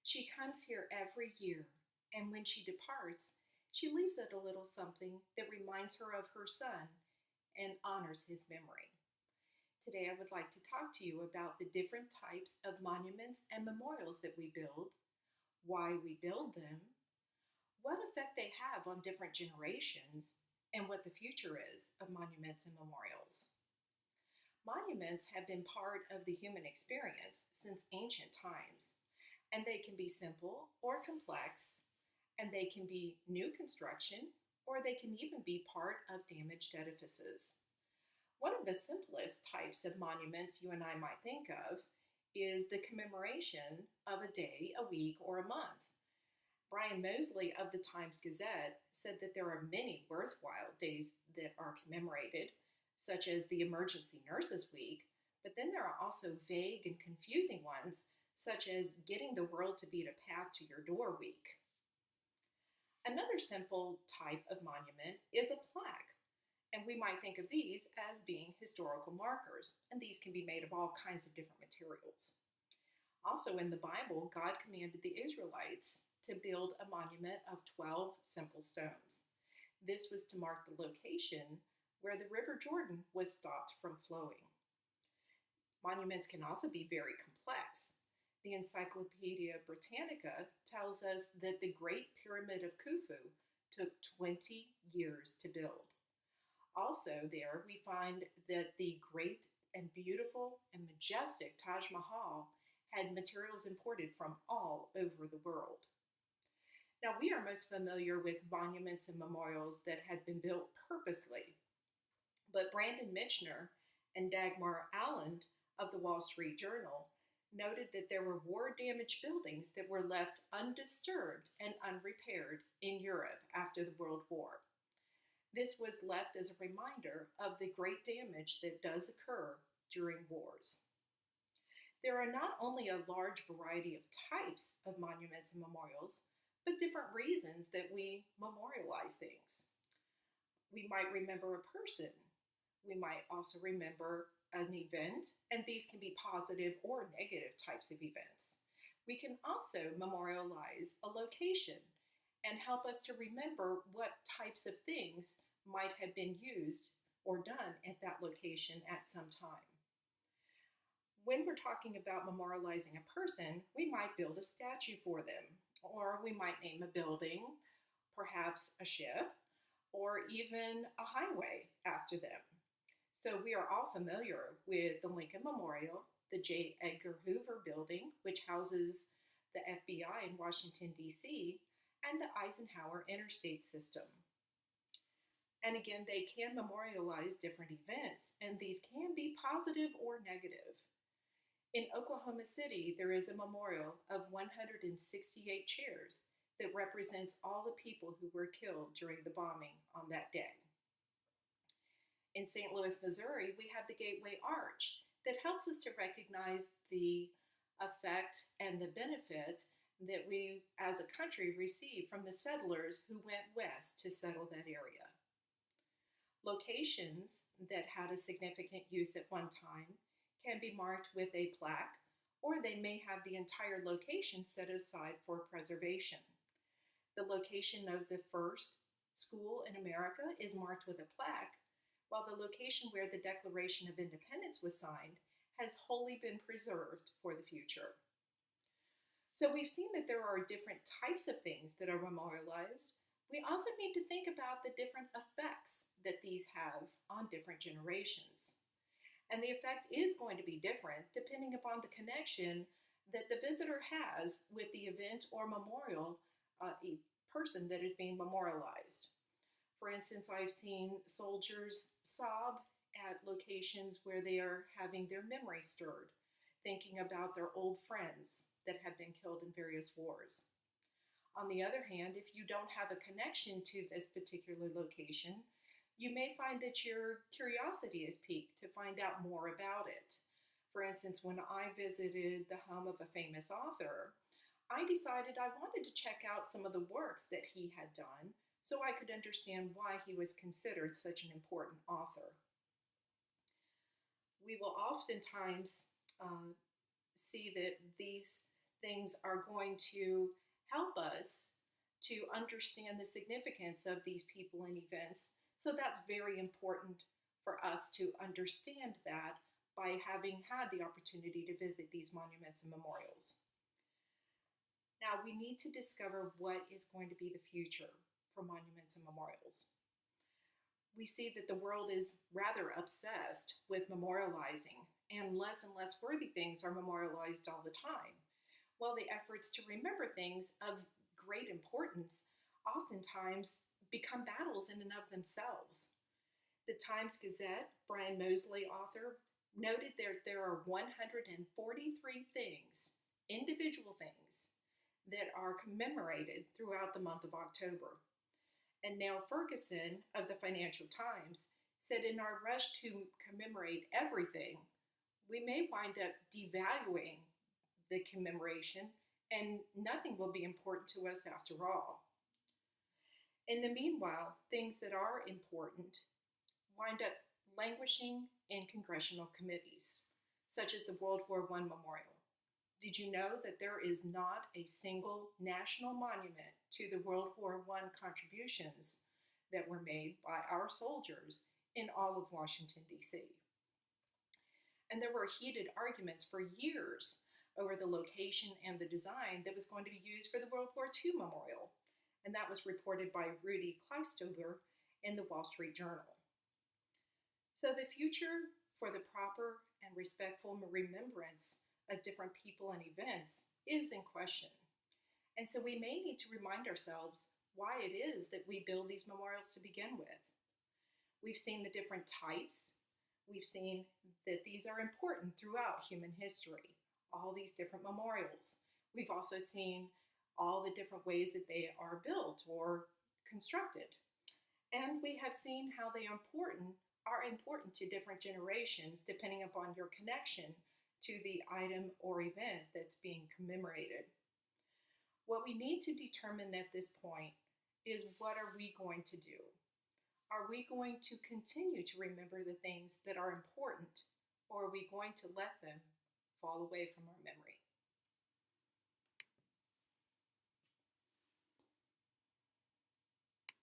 She comes here every year, and when she departs, she leaves it a little something that reminds her of her son and honors his memory. Today, I would like to talk to you about the different types of monuments and memorials that we build, why we build them, what effect they have on different generations, and what the future is of monuments and memorials. Monuments have been part of the human experience since ancient times, and they can be simple or complex, and they can be new construction, or they can even be part of damaged edifices. One of the simplest types of monuments you and I might think of is the commemoration of a day, a week, or a month. Brian Mosley of the Times Gazette said that there are many worthwhile days that are commemorated, such as the Emergency Nurses Week, but then there are also vague and confusing ones, such as Getting the World to Beat a Path to Your Door Week. Another simple type of monument is a plaque, and we might think of these as being historical markers, and these can be made of all kinds of different materials. Also in the Bible, God commanded the Israelites to build a monument of 12 simple stones. This was to mark the location where the River Jordan was stopped from flowing. Monuments can also be very complex. The Encyclopedia Britannica tells us that the Great Pyramid of Khufu took 20 years to build. Also there we find that the great and beautiful and majestic Taj Mahal had materials imported from all over the world. Now, we are most familiar with monuments and memorials that have been built purposely, but Brandon Michener and Dagmar Alland of the Wall Street Journal noted that there were war-damaged buildings that were left undisturbed and unrepaired in Europe after the World War. This was left as a reminder of the great damage that does occur during wars. There are not only a large variety of types of monuments and memorials, but different reasons that we memorialize things. We might remember a person. We might also remember an event, and these can be positive or negative types of events. We can also memorialize a location and help us to remember what types of things might have been used or done at that location at some time. When we're talking about memorializing a person, we might build a statue for them, or we might name a building, perhaps a ship, or even a highway after them. So we are all familiar with the Lincoln Memorial, the J. Edgar Hoover Building, which houses the FBI in Washington, D.C., and the Eisenhower Interstate System. And again, they can memorialize different events, and these can be positive or negative. In Oklahoma City, there is a memorial of 168 chairs that represents all the people who were killed during the bombing on that day. In St. Louis, Missouri, we have the Gateway Arch that helps us to recognize the effect and the benefit that we as a country received from the settlers who went west to settle that area. Locations that had a significant use at one time can be marked with a plaque, or they may have the entire location set aside for preservation. The location of the first school in America is marked with a plaque, while the location where the Declaration of Independence was signed has wholly been preserved for the future. So we've seen that there are different types of things that are memorialized. We also need to think about the different effects that these have on different generations. And the effect is going to be different depending upon the connection that the visitor has with the event or memorial, a person that is being memorialized. For instance, I've seen soldiers sob at locations where they are having their memory stirred, thinking about their old friends that have been killed in various wars. On the other hand, if you don't have a connection to this particular location, you may find that your curiosity is piqued to find out more about it. For instance, when I visited the home of a famous author, I decided I wanted to check out some of the works that he had done so I could understand why he was considered such an important author. We will oftentimes see that these things are going to help us to understand the significance of these people and events. So that's very important for us to understand that by having had the opportunity to visit these monuments and memorials. Now, we need to discover what is going to be the future for monuments and memorials. We see that the world is rather obsessed with memorializing, and less worthy things are memorialized all the time, while the efforts to remember things of great importance oftentimes become battles in and of themselves. The Times Gazette, Brian Mosley, author, noted that there are 143 things, individual things, that are commemorated throughout the month of October. And Nell Ferguson of the Financial Times said, in our rush to commemorate everything, we may wind up devaluing the commemoration and nothing will be important to us after all. In the meanwhile, things that are important wind up languishing in congressional committees, such as the World War I Memorial. Did you know that there is not a single national monument to the World War I contributions that were made by our soldiers in all of Washington, D.C.? And there were heated arguments for years over the location and the design that was going to be used for the World War II Memorial. And that was reported by Rudy Kleistober in the Wall Street Journal. So the future for the proper and respectful remembrance of different people and events is in question. And so we may need to remind ourselves why it is that we build these memorials to begin with. We've seen the different types. We've seen that these are important throughout human history, all these different memorials. We've also seen all the different ways that they are built or constructed. And we have seen how they are important to different generations depending upon your connection to the item or event that's being commemorated. What we need to determine at this point is, what are we going to do? Are we going to continue to remember the things that are important, or are we going to let them fall away from our memory?